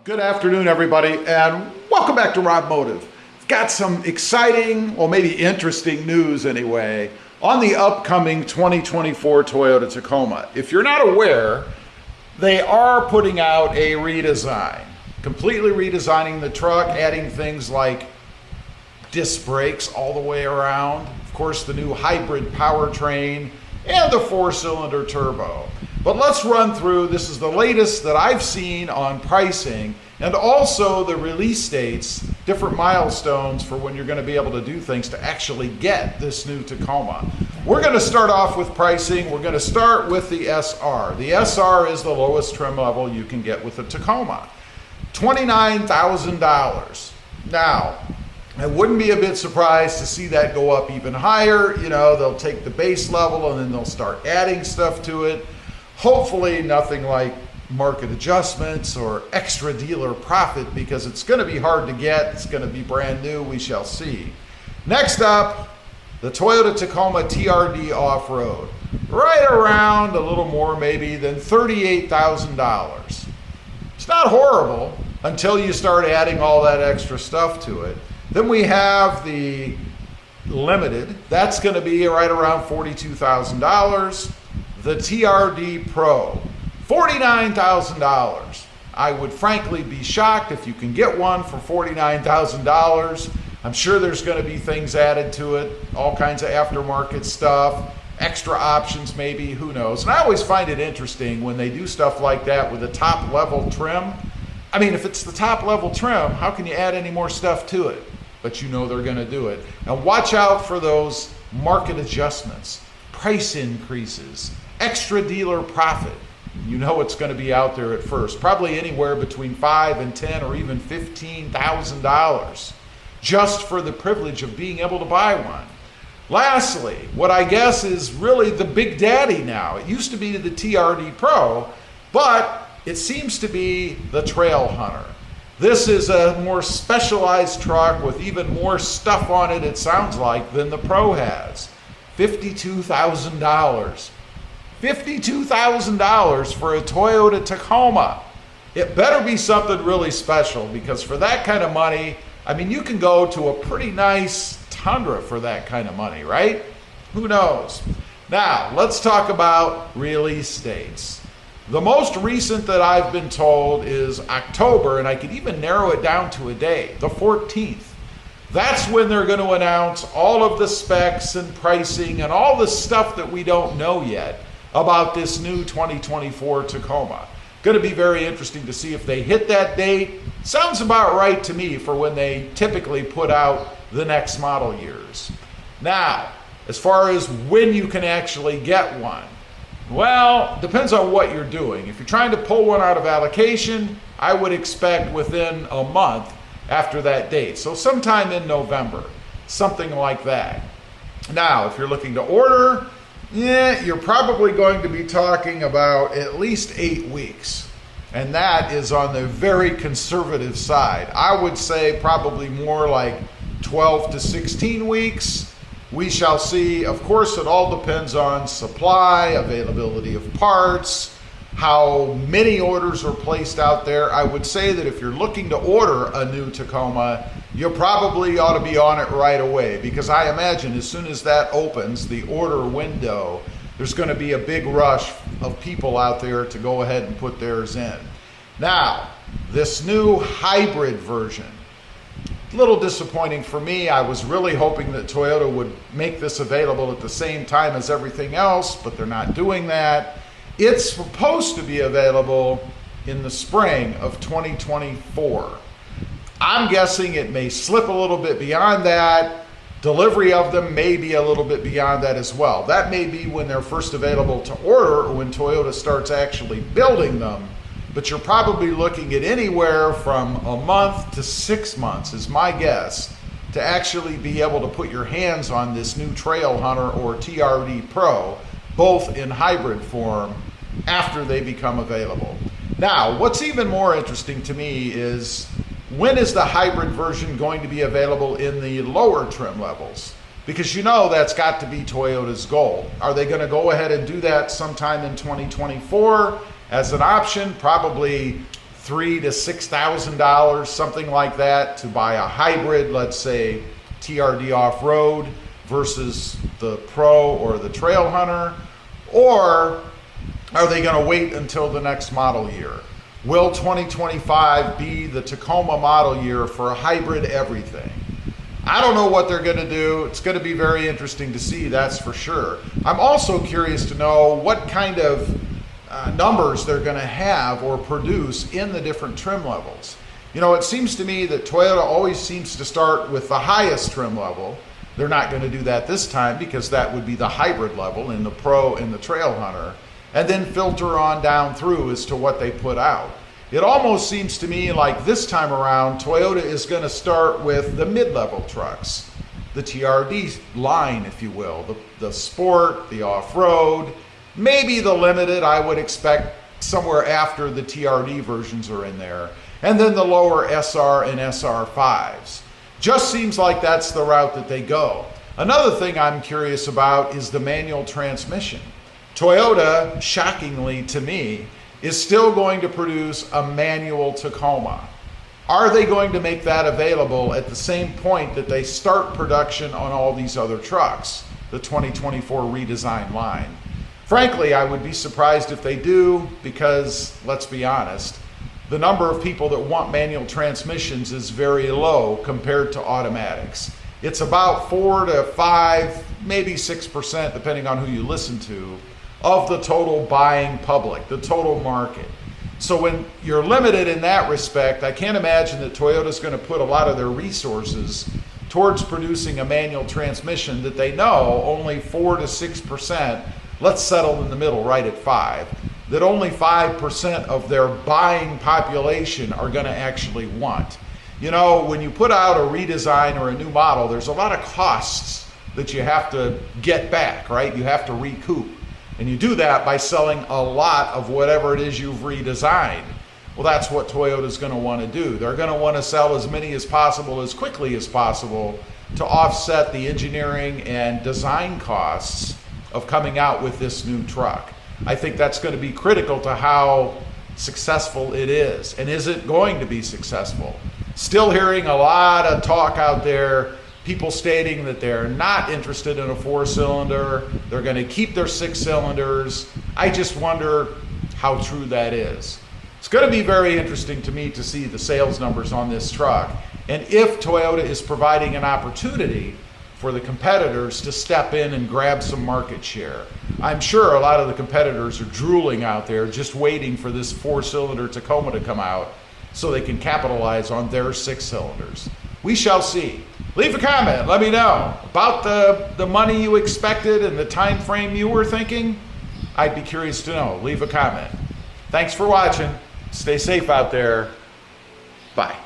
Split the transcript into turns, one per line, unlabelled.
Good afternoon, everybody, and welcome back to RobMotive. I've got some exciting, well, maybe interesting news anyway, on the upcoming 2024 Toyota Tacoma. If you're not aware, they are putting out a redesign, completely redesigning the truck, adding things like disc brakes all the way around, of course, the new hybrid powertrain, and the 4-cylinder turbo. But let's run through, this is the latest that I've seen on pricing and also the release dates, different milestones for when you're going to be able to do things to actually get this new Tacoma. We're going to start off with pricing. We're going to start with the SR. The SR is the lowest trim level you can get with a Tacoma. $29,000. Now, I wouldn't be a bit surprised to see that go up even higher. You know, they'll take the base level and then they'll start adding stuff to it. Hopefully nothing like market adjustments or extra dealer profit, because it's going to be hard to get. It's going to be brand new. We shall see. Next up, the Toyota Tacoma TRD Off-Road. Right around a little more maybe than $38,000. It's not horrible until you start adding all that extra stuff to it. Then we have the Limited. That's going to be right around $42,000. The TRD Pro, $49,000. I would frankly be shocked if you can get one for $49,000. I'm sure there's going to be things added to it, all kinds of aftermarket stuff, extra options maybe, who knows. And I always find it interesting when they do stuff like that with a top level trim. I mean, if it's the top level trim, how can you add any more stuff to it? But you know they're going to do it. And watch out for those market adjustments, price increases, extra dealer profit. You know it's going to be out there at first, probably anywhere between $5,000 and $10,000 or even $15,000 just for the privilege of being able to buy one. Lastly, what I guess is really the big daddy now. It used to be the TRD Pro, but it seems to be the Trail Hunter. This is a more specialized truck with even more stuff on it, it sounds like, than the Pro has. $52,000. $52,000 for a Toyota Tacoma. It better be something really special, because for that kind of money, I mean, you can go to a pretty nice Tundra for that kind of money, right? Who knows? Now, let's talk about release dates. The most recent that I've been told is October, and I could even narrow it down to a day, the 14th. That's when they're going to announce all of the specs and pricing and all the stuff that we don't know yet about this new 2024 Tacoma. Going to be very interesting to see if they hit that date. Sounds about right to me for when they typically put out the next model years. Now, as far as when you can actually get one, well, depends on what you're doing. If you're trying to pull one out of allocation, I would expect within a month after that date. So sometime in November, something like that. Now, if you're looking to order, you're probably going to be talking about at least 8 weeks. And that is on the very conservative side. I would say probably more like 12 to 16 weeks. We shall see. Of course, it all depends on supply, availability of parts, how many orders are placed out there. I would say that if you're looking to order a new Tacoma, you probably ought to be on it right away, because I imagine as soon as that opens, the order window, there's going to be a big rush of people out there to go ahead and put theirs in. Now, this new hybrid version, a little disappointing for me. I was really hoping that Toyota would make this available at the same time as everything else, but they're not doing that. It's supposed to be available in the spring of 2024. I'm guessing it may slip a little bit beyond that. Delivery of them may be a little bit beyond that as well. That may be when they're first available to order, or when Toyota starts actually building them. But you're probably looking at anywhere from a month to 6 months, is my guess, to actually be able to put your hands on this new Trail Hunter or TRD Pro, both in hybrid form, after they become available. Now, what's even more interesting to me is, when is the hybrid version going to be available in the lower trim levels? Because you know that's got to be Toyota's goal. Are they going to go ahead and do that sometime in 2024 as an option? Probably $3,000 to $6,000, something like that, to buy a hybrid, let's say TRD off-road versus the Pro or the Trail Hunter? Or are they going to wait until the next model year? Will 2025 be the Tacoma model year for a hybrid everything? I don't know what they're going to do. It's going to be very interesting to see, that's for sure. I'm also curious to know what kind of numbers they're going to have or produce in the different trim levels. You know, it seems to me that Toyota always seems to start with the highest trim level. They're not going to do that this time because that would be the hybrid level in the Pro and the Trail Hunter, and then filter on down through as to what they put out. It almost seems to me like this time around, Toyota is going to start with the mid-level trucks, the TRD line, if you will, the Sport, the off-road, maybe the Limited. I would expect somewhere after the TRD versions are in there, and then the lower SR and SR5s. Just seems like that's the route that they go. Another thing I'm curious about is the manual transmission. Toyota, shockingly to me, is still going to produce a manual Tacoma. Are they going to make that available at the same point that they start production on all these other trucks, the 2024 redesigned line? Frankly, I would be surprised if they do, because let's be honest, the number of people that want manual transmissions is very low compared to automatics. It's about 4 to 5, maybe 6%, depending on who you listen to, of the total buying public, the total market. So when you're limited in that respect, I can't imagine that Toyota's going to put a lot of their resources towards producing a manual transmission that they know only 4 to 6%, let's settle in the middle right at 5, that only 5% of their buying population are going to actually want. You know, when you put out a redesign or a new model, there's a lot of costs that you have to get back, right? You have to recoup. And you do that by selling a lot of whatever it is you've redesigned. Well, that's what Toyota's going to want to do. They're going to want to sell as many as possible, as quickly as possible, to offset the engineering and design costs of coming out with this new truck. I think that's going to be critical to how successful it is. And is it going to be successful? Still hearing a lot of talk out there, people stating that they're not interested in a 4-cylinder, they're going to keep their 6 cylinders. I just wonder how true that is. It's going to be very interesting to me to see the sales numbers on this truck, and if Toyota is providing an opportunity for the competitors to step in and grab some market share. I'm sure a lot of the competitors are drooling out there just waiting for this 4-cylinder Tacoma to come out so they can capitalize on their 6 cylinders. We shall see. Leave a comment, let me know about the money you expected and the time frame you were thinking. I'd be curious to know. Leave a comment. Thanks for watching. Stay safe out there. Bye.